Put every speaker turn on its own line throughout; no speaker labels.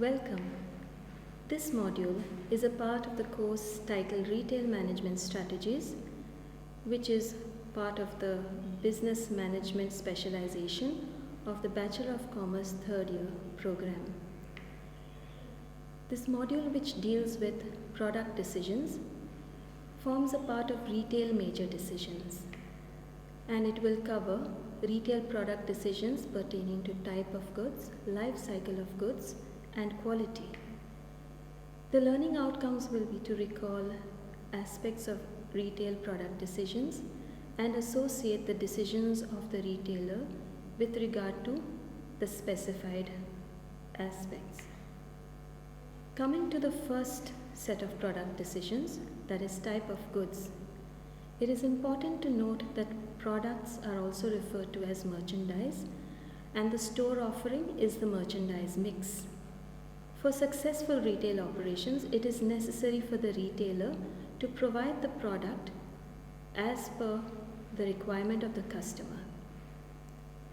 Welcome. This module is a part of the course titled Retail Management Strategies, which is part of the Business Management specialization of the Bachelor of Commerce third year program. This module, which deals with product decisions, forms a part of retail major decisions, and it will cover retail product decisions pertaining to type of goods, life cycle of goods, and quality. The learning outcomes will be to recall aspects of retail product decisions and associate the decisions of the retailer with regard to the specified aspects. Coming to the first set of product decisions, that is type of goods, it is important to note that products are also referred to as merchandise, and the store offering is the merchandise mix. For successful retail operations, it is necessary for the retailer to provide the product as per the requirement of the customer.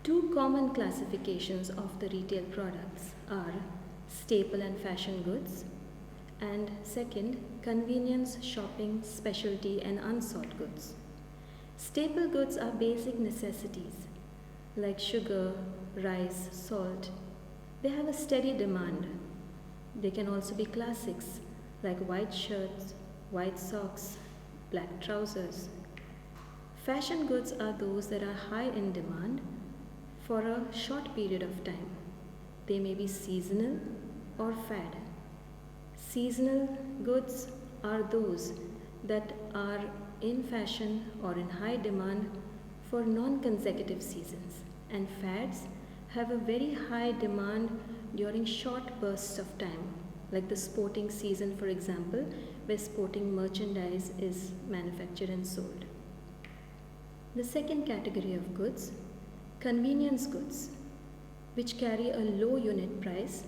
Two common classifications of the retail products are staple and fashion goods, and second, convenience, shopping, specialty, and unsought goods. Staple goods are basic necessities like sugar, rice, salt. They have a steady demand. They can also be classics like white shirts, white socks, black trousers. Fashion goods are those that are high in demand for a short period of time. They may be seasonal or fad. Seasonal goods are those that are in fashion or in high demand for non-consecutive seasons, and fads have a very high demand during short bursts of time, like the sporting season, for example, where sporting merchandise is manufactured and sold. The second category of goods, convenience goods, which carry a low unit price.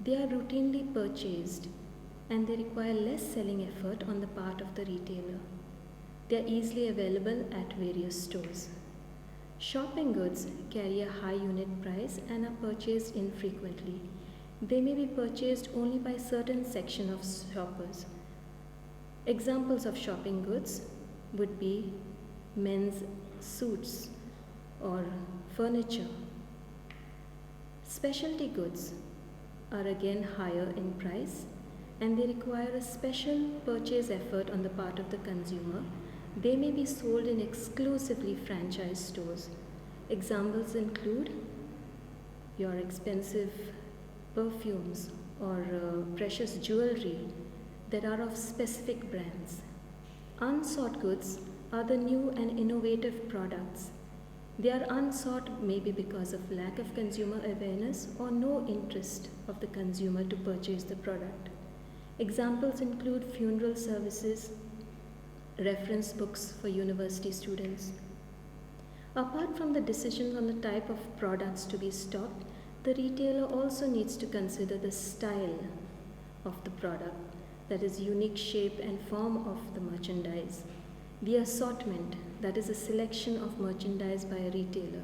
They are routinely purchased and they require less selling effort on the part of the retailer. They are easily available at various stores. Shopping goods carry a high unit price and are purchased infrequently. They may be purchased only by a certain section of shoppers. Examples of shopping goods would be men's suits or furniture. Specialty goods are again higher in price and they require a special purchase effort on the part of the consumer. They may be sold in exclusively franchised stores. Examples include your expensive perfumes or precious jewelry that are of specific brands. Unsought goods are the new and innovative products. They are unsought maybe because of lack of consumer awareness or no interest of the consumer to purchase the product. Examples include funeral services, reference books for university students. Apart from the decision on the type of products to be stocked, the retailer also needs to consider the style of the product, that is unique shape and form of the merchandise. The assortment, that is a selection of merchandise by a retailer,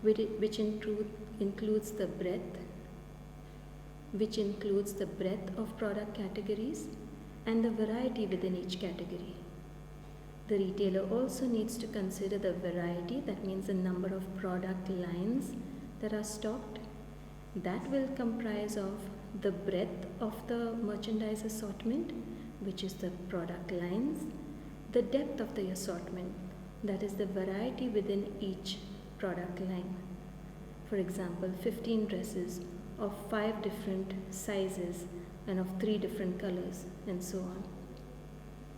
which includes the breadth of product categories and the variety within each category. The retailer also needs to consider the variety, that means the number of product lines that are stocked. That will comprise of the breadth of the merchandise assortment, which is the product lines, the depth of the assortment, that is the variety within each product line. For example, 15 dresses of 5 different sizes and of 3 different colors, and so on.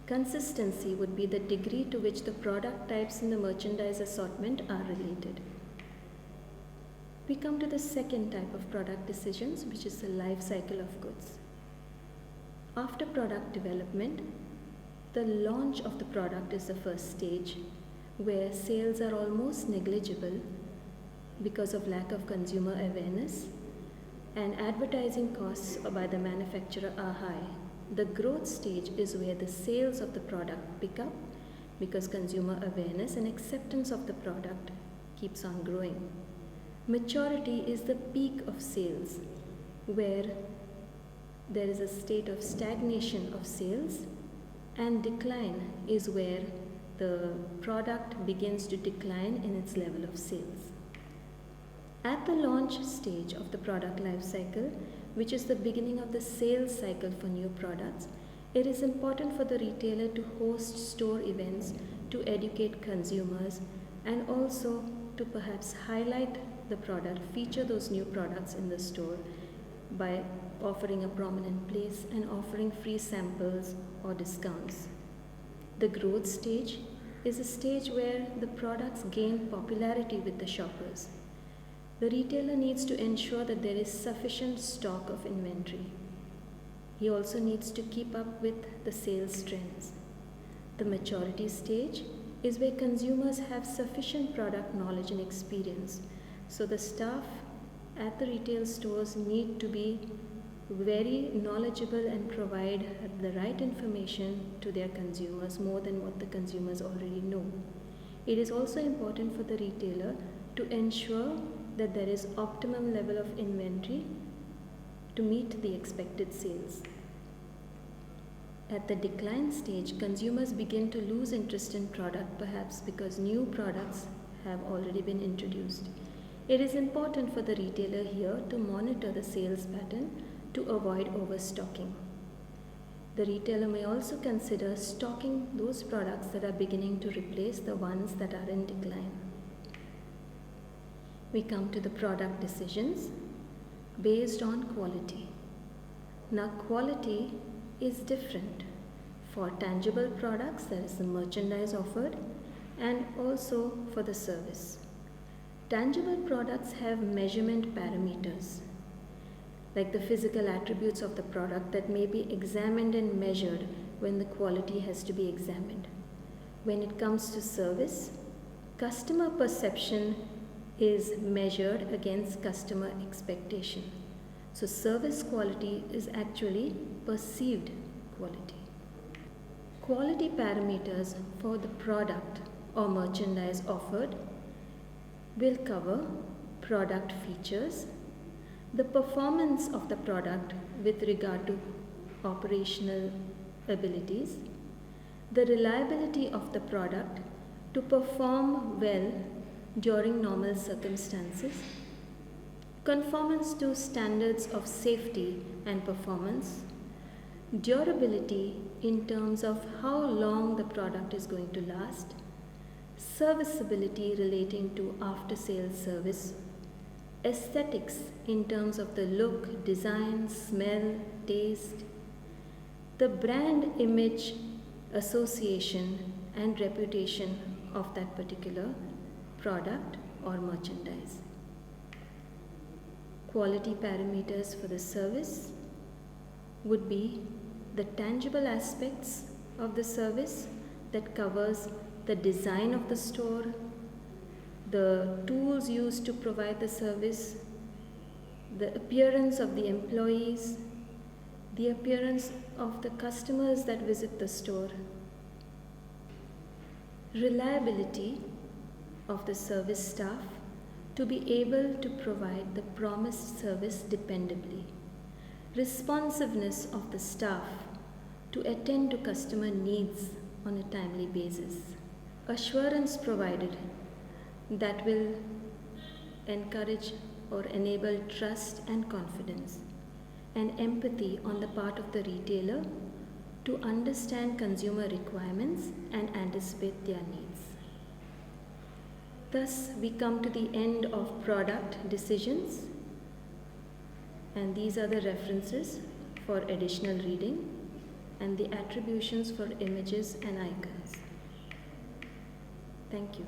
Consistency would be the degree to which the product types in the merchandise assortment are related. We come to the second type of product decisions, which is the life cycle of goods. After product development, the launch of the product is the first stage, where sales are almost negligible because of lack of consumer awareness, and advertising costs by the manufacturer are high. The growth stage is where the sales of the product pick up because consumer awareness and acceptance of the product keeps on growing. Maturity is the peak of sales, where there is a state of stagnation of sales, and decline is where the product begins to decline in its level of sales. At the launch stage of the product life cycle, which is the beginning of the sales cycle for new products, it is important for the retailer to host store events to educate consumers and also to perhaps highlight the product, feature those new products in the store by offering a prominent place and offering free samples or discounts. The growth stage is a stage where the products gain popularity with the shoppers. The retailer needs to ensure that there is sufficient stock of inventory. He also needs to keep up with the sales trends. The maturity stage is where consumers have sufficient product knowledge and experience. So the staff at the retail stores need to be very knowledgeable and provide the right information to their consumers more than what the consumers already know. It is also important for the retailer to ensure that there is optimum level of inventory to meet the expected sales. At the decline stage, consumers begin to lose interest in product, perhaps because new products have already been introduced. It is important for the retailer here to monitor the sales pattern to avoid overstocking. The retailer may also consider stocking those products that are beginning to replace the ones that are in decline. We come to the product decisions based on quality. Now, quality is different for tangible products, that is the merchandise offered, and also for the service. Tangible products have measurement parameters, like the physical attributes of the product that may be examined and measured when the quality has to be examined. When it comes to service, customer perception is measured against customer expectation. So service quality is actually perceived quality. Quality parameters for the product or merchandise offered will cover product features, the performance of the product with regard to operational abilities, the reliability of the product to perform well during normal circumstances, conformance to standards of safety and performance, durability in terms of how long the product is going to last, serviceability relating to after-sales service, aesthetics in terms of the look, design, smell, taste, the brand image association and reputation of that particular product or merchandise. Quality parameters for the service would be the tangible aspects of the service that covers the design of the store, the tools used to provide the service, the appearance of the employees, the appearance of the customers that visit the store, reliability of the service staff to be able to provide the promised service dependably, responsiveness of the staff to attend to customer needs on a timely basis, assurance provided that will encourage or enable trust and confidence, and empathy on the part of the retailer to understand consumer requirements and anticipate their needs. Thus, we come to the end of product decisions, and these are the references for additional reading and the attributions for images and icons. Thank you.